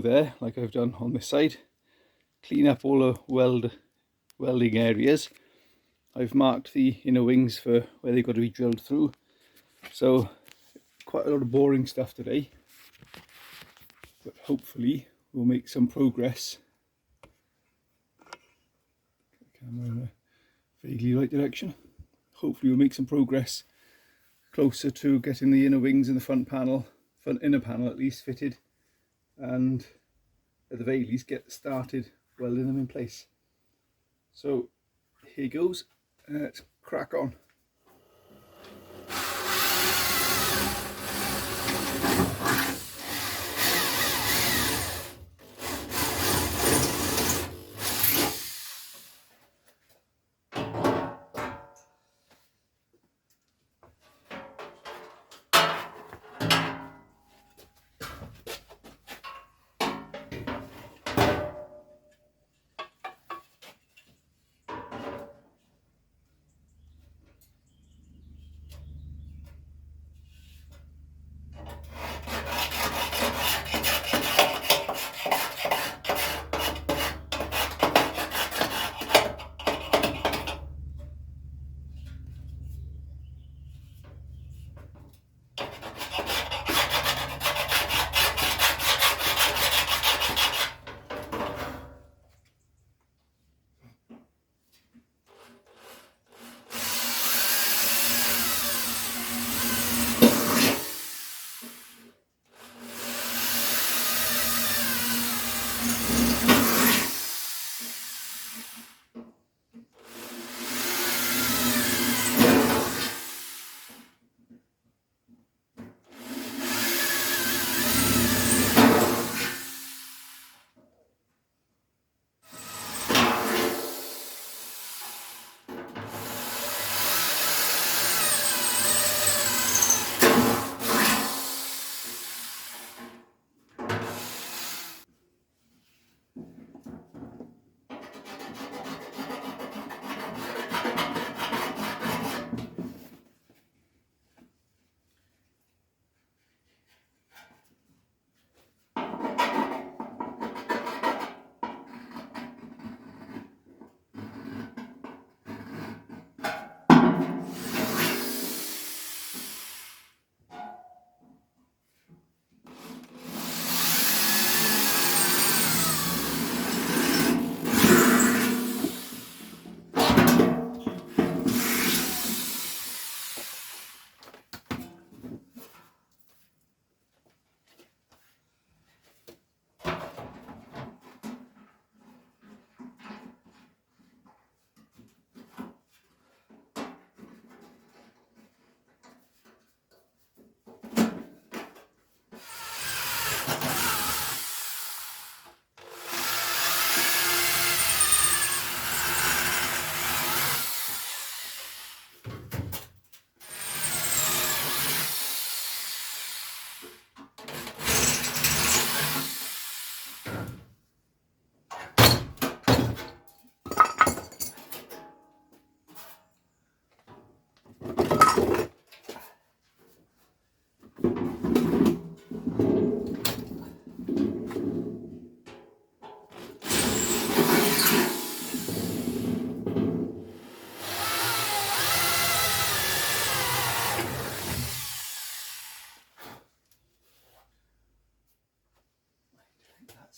there, like I've done on this side, clean up all the welding areas. I've marked the inner wings for where they've got to be drilled through. So quite a lot of boring stuff today, but hopefully we'll make some progress. Camera in a vaguely right direction. Hopefully we'll make some progress closer to getting the inner wings and the front inner panel at least fitted, and at the very least get started welding them in place. So here goes, let's crack on.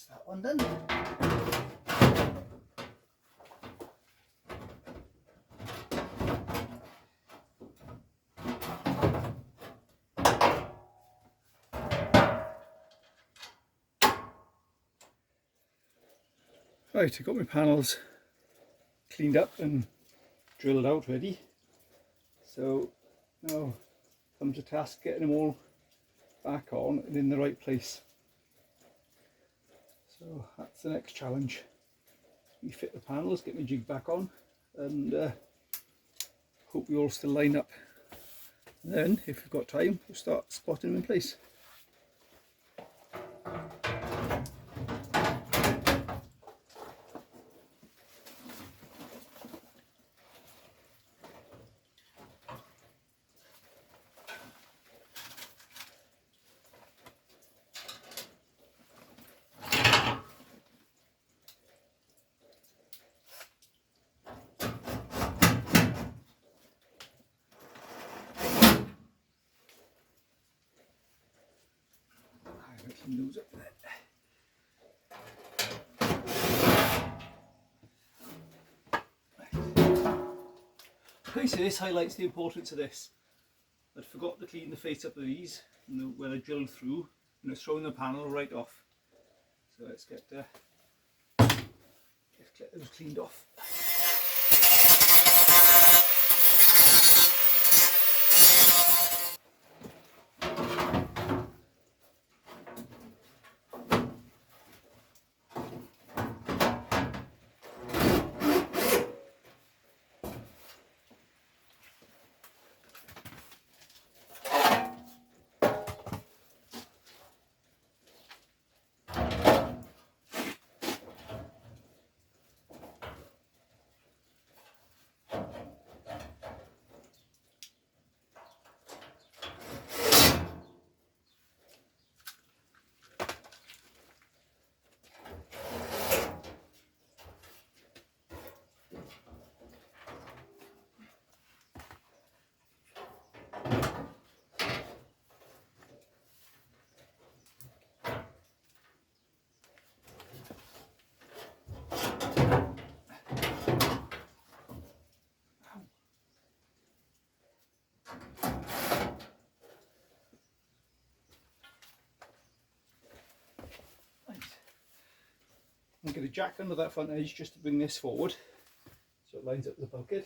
That one done. Right, I've got my panels cleaned up and drilled out ready. So now comes the task getting them all back on and in the right place. So that's the next challenge. Refit the panels, get my jig back on, and hope we all still line up. And then, if we've got time, we'll start squatting them in place. Clean those up there. Basically, this highlights the importance of this. I'd forgot to clean the face up of these when I drilled through, and it's thrown the panel right off. So let's get those cleaned off. I'm going to jack under that front edge just to bring this forward so it lines up with the bulkhead.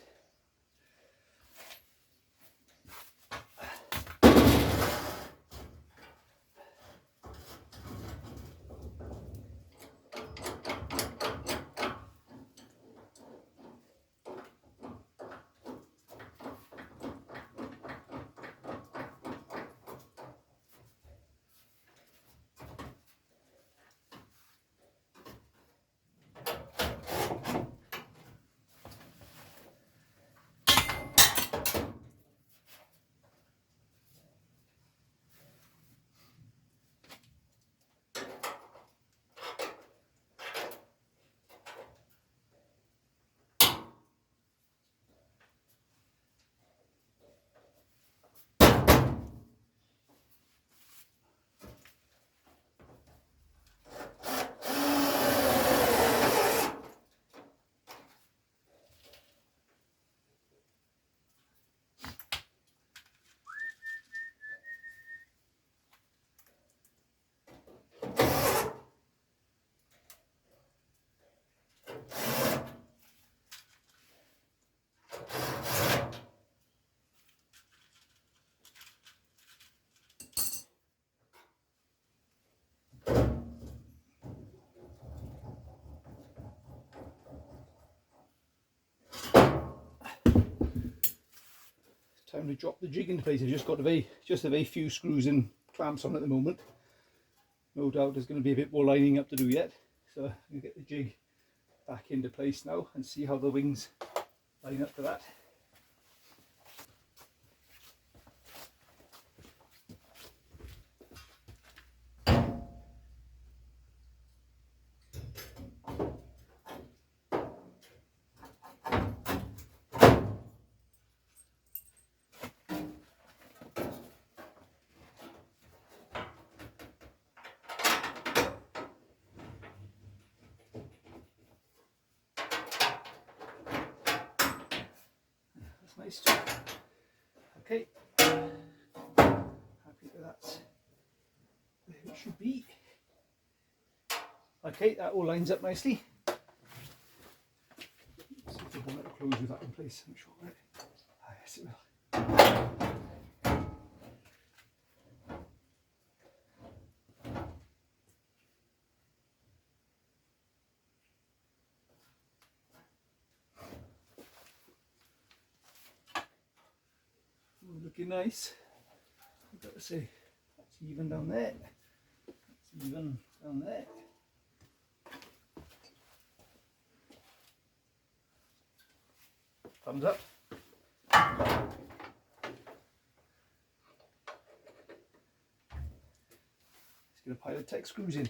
Time to drop the jig into place. I've just got a very few screws and clamps on at the moment. No doubt there's going to be a bit more lining up to do yet. So I'm going to get the jig back into place now and see how the wings line up to that. Nice. Okay, happy with that. There it should be. Okay, that all lines up nicely. Let's see if we can let it close with that in place. I'm sure. Right. Ah, yes, it will. Looking nice. I've got to say, that's even down there. That's even down there. Thumbs up. Let's get a pile of tech screws in.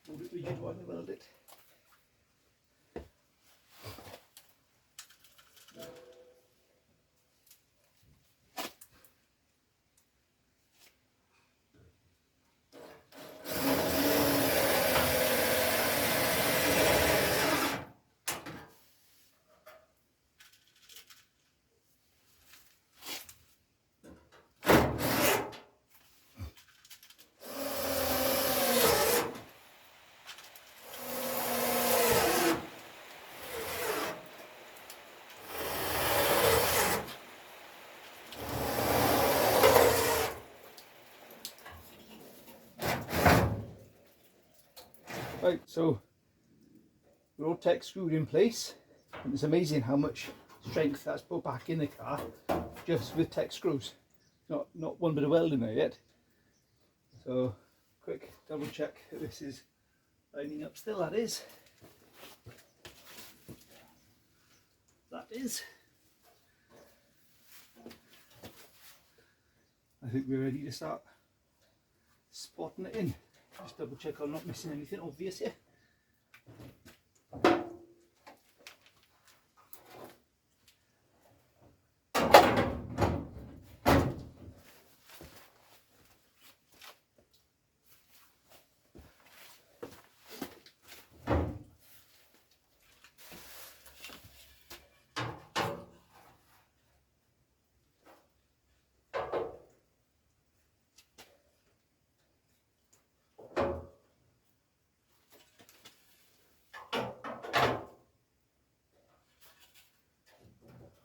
Hold it rigid while I weld it. Right, so we're all tech screwed in place, and it's amazing how much strength that's put back in the car just with tech screws. Not one bit of welding there yet. So quick double check that this is lining up still. That is. I think we're ready to start spotting it in. Just double check I'm not missing anything obvious here.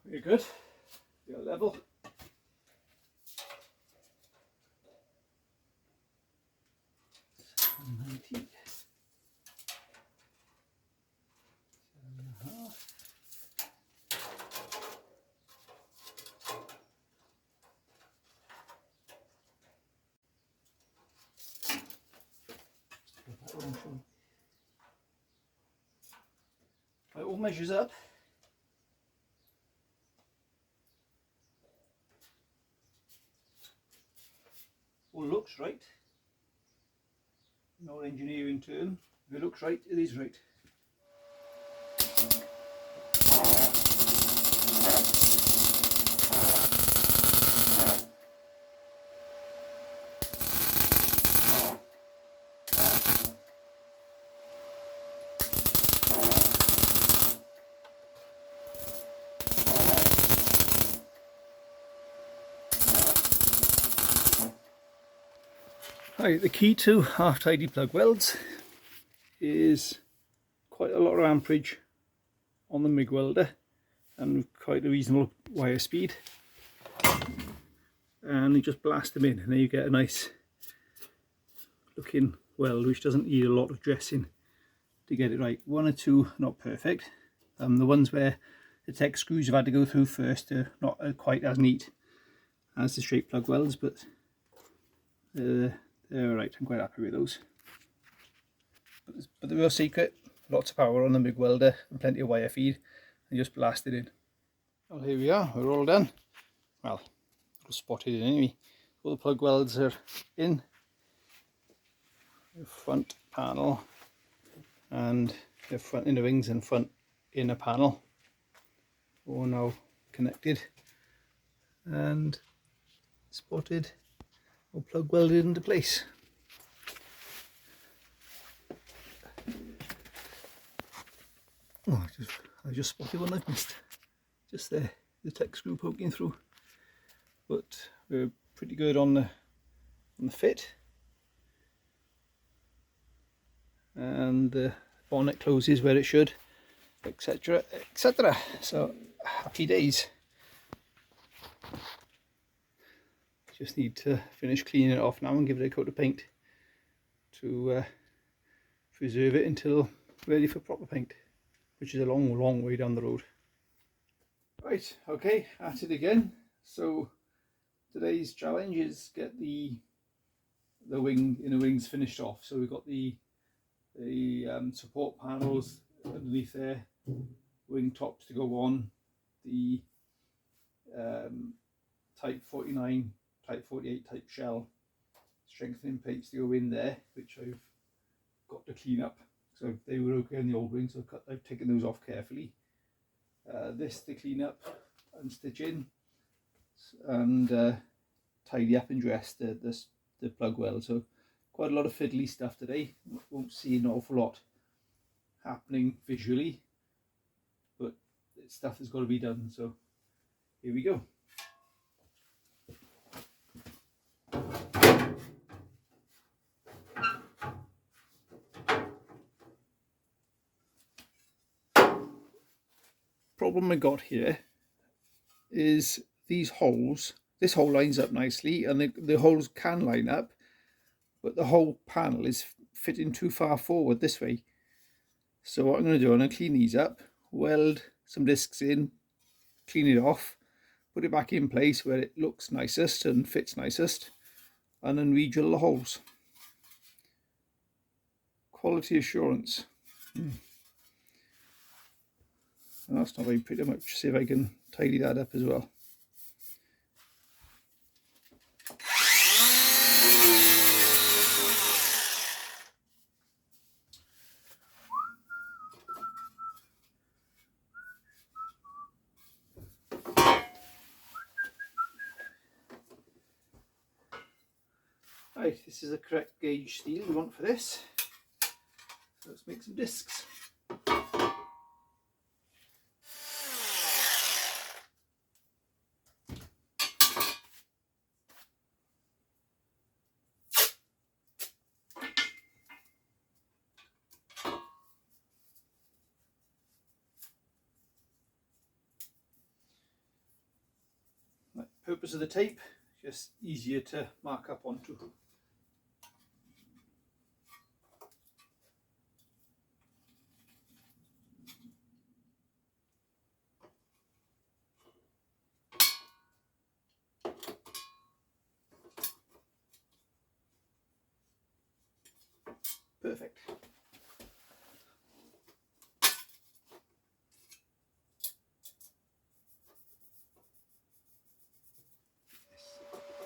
Very good. You're level. It all measures up. All looks right. No engineering term. If it looks right, it is right. Right, the key to half tidy plug welds is quite a lot of amperage on the MIG welder and quite a reasonable wire speed, and you just blast them in and then you get a nice looking weld which doesn't need a lot of dressing to get it right. One or two not perfect. The ones where the tech screws have had to go through first are not quite as neat as the straight plug welds, but they're alright. I'm quite happy with those. But the real secret, lots of power on the MIG welder and plenty of wire feed, and just blast it in. Well, here we are, we're all done. Well, we'll spot it in anyway. All the plug welds are in. The front panel and the front inner wings and front inner panel all now connected and spotted or plug welded into place. Oh, I just spotted one I've missed. Just there, the tech screw poking through. But we're pretty good on the fit. And the bonnet closes where it should, etc, etc. So happy days. Just need to finish cleaning it off now and give it a coat of paint to preserve it until ready for proper paint, which is a long way down the road. Right, okay, at it again. So today's challenge is get the inner wings finished off. So we've got the support panels underneath there, wing tops to go on, the type 49, type 48 type shell strengthening plates to go in there, which I've got to clean up. So they were okay in the old wing, so I've taken those off carefully. This to clean up and stitch in, and tidy up and dress the plug weld. So quite a lot of fiddly stuff today. Won't see an awful lot happening visually, but stuff has got to be done. So here we go. Problem I got here is these holes. This hole lines up nicely, and the holes can line up, but the whole panel is fitting too far forward this way. So what I'm going to do, I'm going to clean these up, weld some discs in, clean it off, put it back in place where it looks nicest and fits nicest, and then re-drill the holes. Quality assurance. And that's not very pretty much. See if I can tidy that up as well. Right, this is the correct gauge steel we want for this. So let's make some discs. Right, purpose of the tape, just easier to mark up onto. Perfect.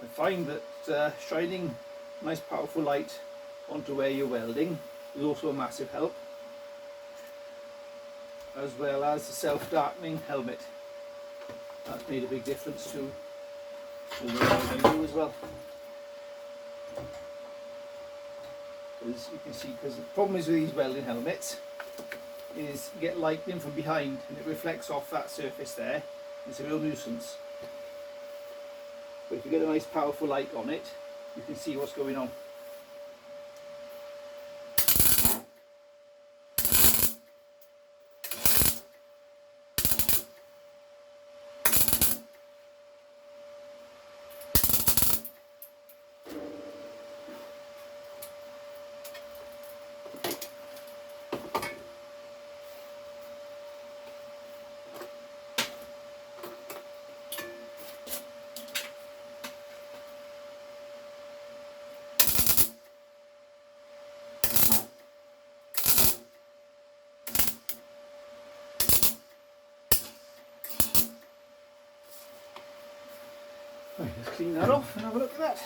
I find that shining nice powerful light onto where you're welding is also a massive help, as well as the self-darkening helmet. That's made a big difference to the welding I do as well. As you can see, because the problem is with these welding helmets is you get light in from behind and it reflects off that surface there. It's a real nuisance. But if you get a nice powerful light on it, you can see what's going on. Right, let's clean that off and have a look at that.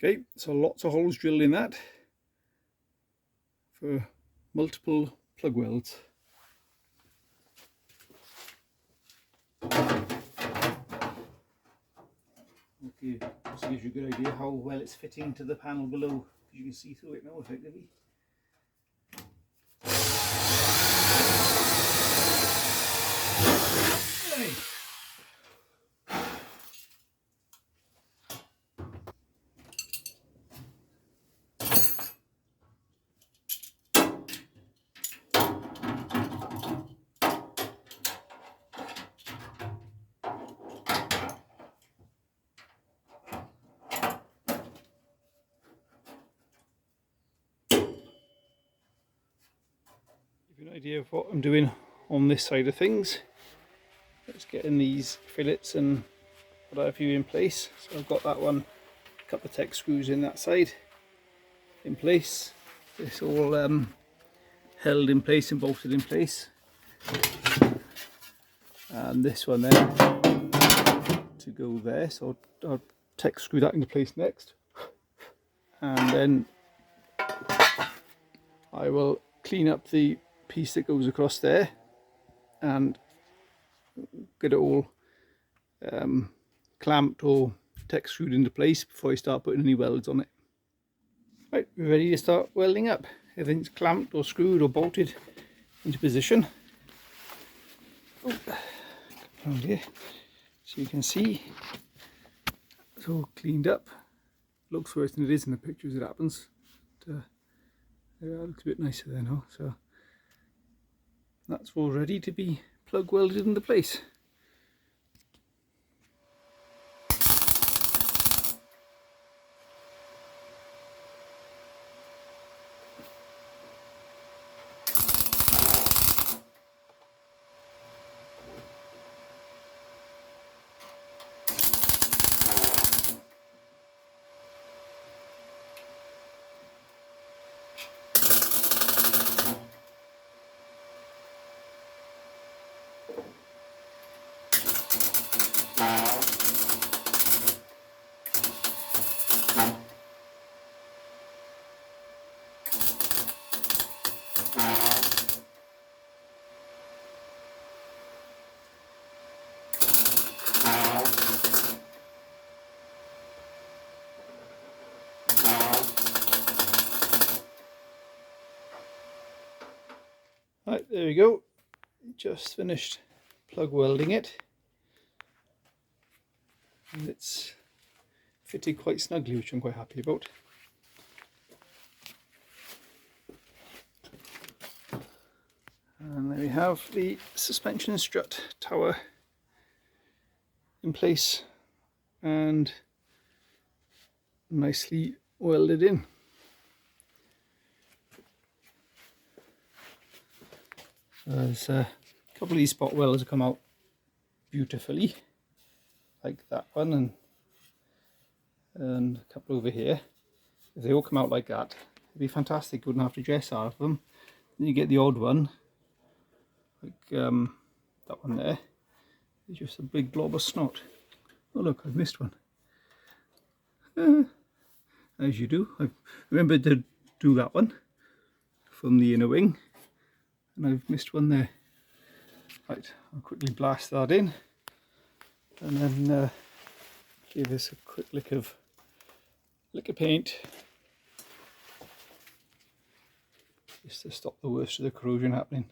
Okay, so lots of holes drilled in that for multiple plug welds. Okay, this gives you a good idea how well it's fitting to the panel below. You can see through it now effectively. Hey. An idea of what I'm doing on this side of things. Let's get in these fillets and what have you in place. So I've got that one, a couple of Tech screws in that side in place. It's all held in place and bolted in place, and this one there to go there, so I'll Tech screw that into place next, and then I will clean up the piece that goes across there and get it all clamped or Tech screwed into place before I start putting any welds on it. Right, we're ready to start welding up. Everything's clamped or screwed or bolted into position. Oh, around here, so you can see it's all cleaned up. Looks worse than it is in the pictures, it happens. But, yeah, it looks a bit nicer there now. So that's all ready to be plug welded into place. Right, there we go. Just finished plug welding it, and it's fitted quite snugly, which I'm quite happy about. And there we have the suspension strut tower in place and nicely welded in. So there's a couple of these spot welds have come out beautifully, like that one and a couple over here. If they all come out like that, it'd be fantastic. Wouldn't have to dress out of them. Then you get the odd one, like that one there. It's just a big blob of snot. Oh look, I've missed one. As you do. I remembered to do that one from the inner wing, and I've missed one there. Right, I'll quickly blast that in, and then give this a quick lick of paint, just to stop the worst of the corrosion happening.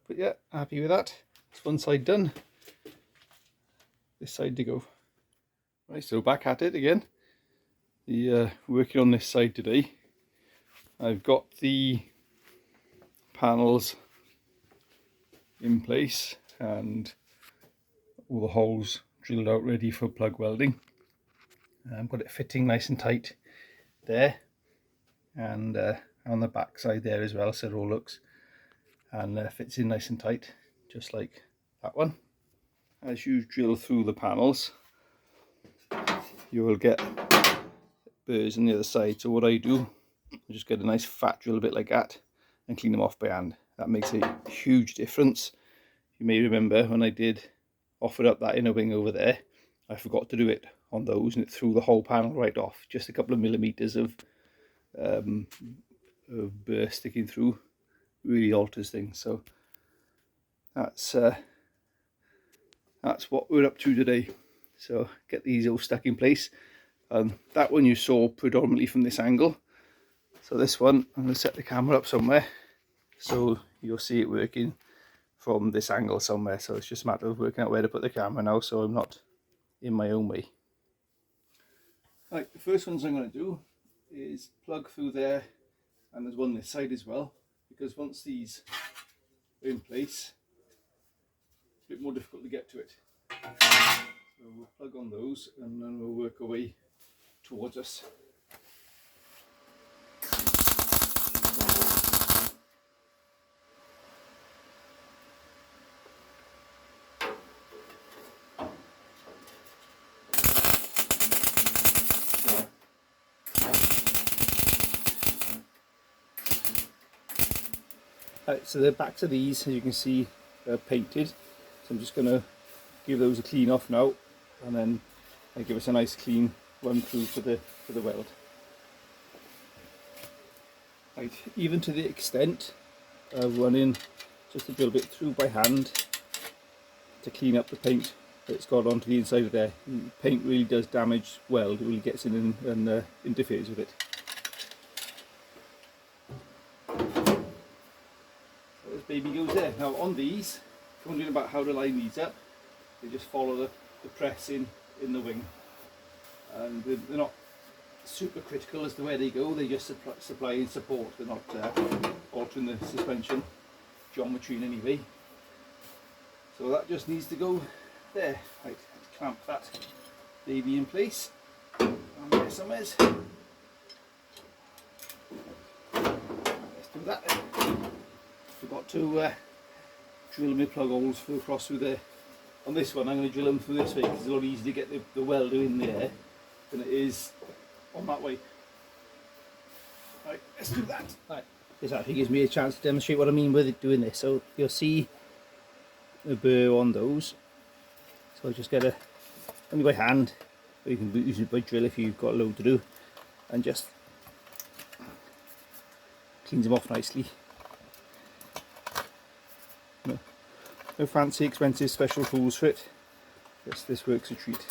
But yeah, happy with that. It's one side done. This side to go. Right, so back at it again. Working on this side today. I've got the panels in place and all the holes drilled out ready for plug welding. I've got it fitting nice and tight there, and on the back side there as well, so it all looks and fits in nice and tight, just like that one. As you drill through the panels, you will get burrs on the other side. So what I do, I just get a nice fat drill bit like that and clean them off by hand. That makes a huge difference. You may remember when I did offer up that inner wing over there, I forgot to do it on those, and it threw the whole panel right off. Just a couple of millimeters of burr sticking through really alters things. So that's what we're up to today. So get these all stuck in place. That one you saw predominantly from this angle. So this one, I'm going to set the camera up somewhere so you'll see it working from this angle somewhere. So it's just a matter of working out where to put the camera now, so I'm not in my own way. Right, the first ones I'm going to do is plug through there, and there's one this side as well, because once these are in place, it's a bit more difficult to get to it. So we'll plug on those and then we'll work our way towards us. Right, so the backs of these, as you can see, are painted. So I'm just going to give those a clean off now, and then give us a nice clean run through for the weld. Right, even to the extent of running just a little bit through by hand to clean up the paint that's got onto the inside of there. Paint really does damage weld, it really gets in and interferes with it. So this baby goes there. Now on these, if you're wondering about how to line these up, they just follow the press in the wing. And they're not super critical as to where they go, they just supply support, they're not altering the suspension geometry in any way. So that just needs to go there. Right, let's clamp that baby in place. And there some is. Let's do that. Forgot to drill my plug holes across through there. On this one I'm going to drill them through this way because it's a lot easier to get the welder in there than it is on that way. Right, let's do that. Right, this actually gives me a chance to demonstrate what I mean with doing this. So you'll see the burr on those. So I just get only by hand, or you can use it by drill if you've got a load to do, and just cleans them off nicely. No fancy expensive special tools for it, just this works a treat.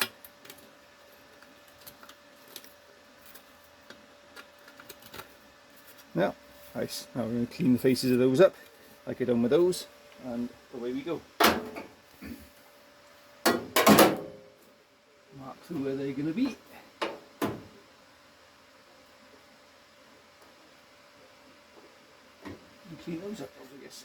Now, nice. Now we're going to clean the faces of those up, like I done with those, and away we go. Mark through where they're going to be. And clean those up, I guess.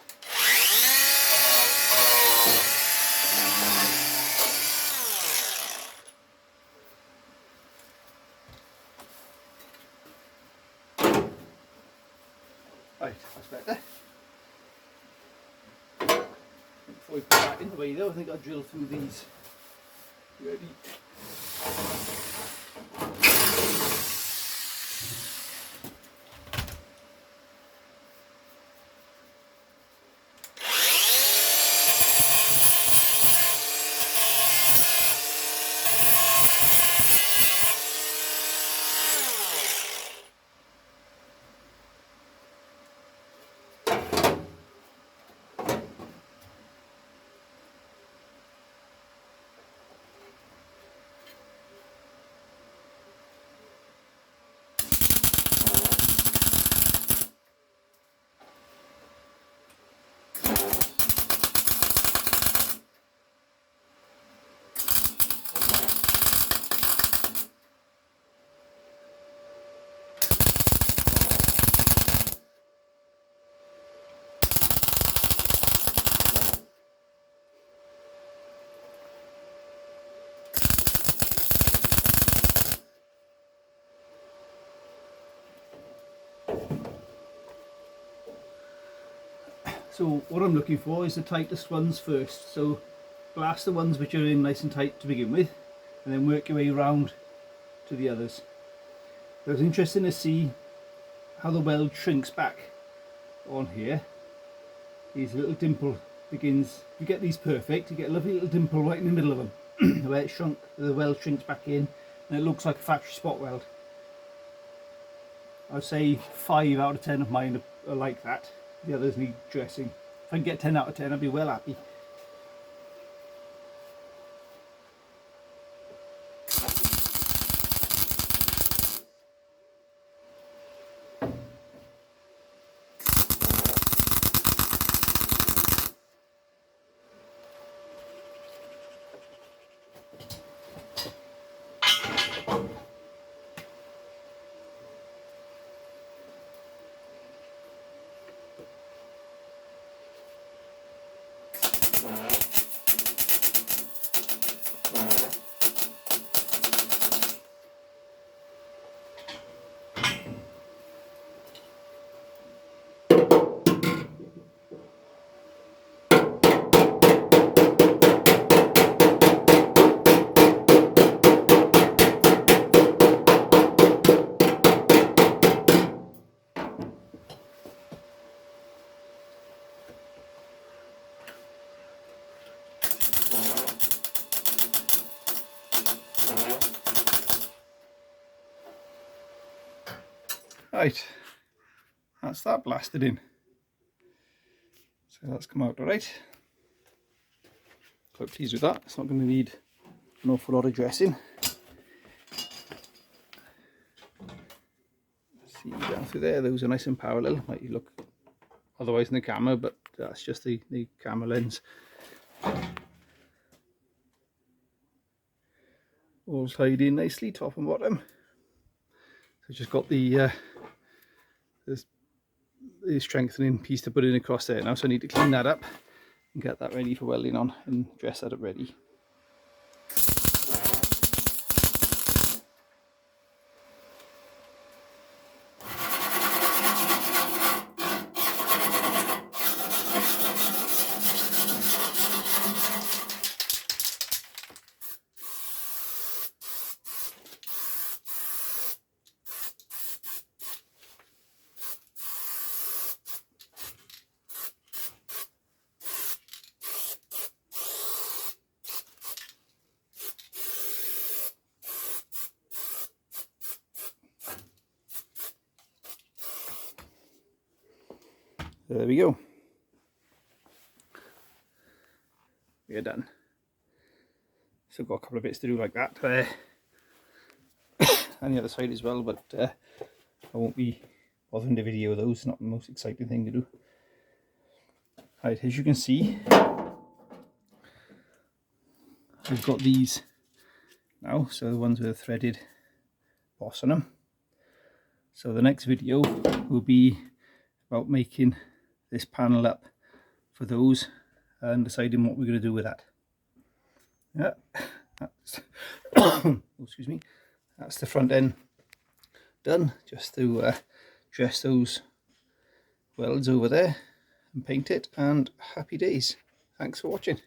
Right, that's better. Before we put that in the way though, I think I'll drill through these. Ready? So what I'm looking for is the tightest ones first. So blast the ones which are in nice and tight to begin with, and then work your way around to the others. It was interesting to see how the weld shrinks back on here. These little dimple begins, you get these perfect, you get a lovely little dimple right in the middle of them where it shrunk, the weld shrinks back in and it looks like a factory spot weld. I'd say 5 out of 10 of mine are like that. The others need dressing. If I can get 10 out of 10, I'd be well happy. Right, that's that blasted in. So that's come out all right. Quite pleased with that. It's not going to need an awful lot of dressing. See down through there, those are nice and parallel. Might look otherwise in the camera, but that's just the camera lens. All tied in nicely, top and bottom. So just got the strengthening piece to put in across there now, so I need to clean that up and get that ready for welding on and dress that up ready. There we go. We're done. Still got a couple of bits to do like that there. And the other side as well, but I won't be bothering to video those. Not the most exciting thing to do. Right, as you can see, we've got these now, so the ones with a threaded boss on them. So the next video will be about making this panel up for those and deciding what we're going to do with that. Yeah, that's oh, excuse me, that's the front end done. Just to dress those welds over there and paint it, and happy days. Thanks for watching.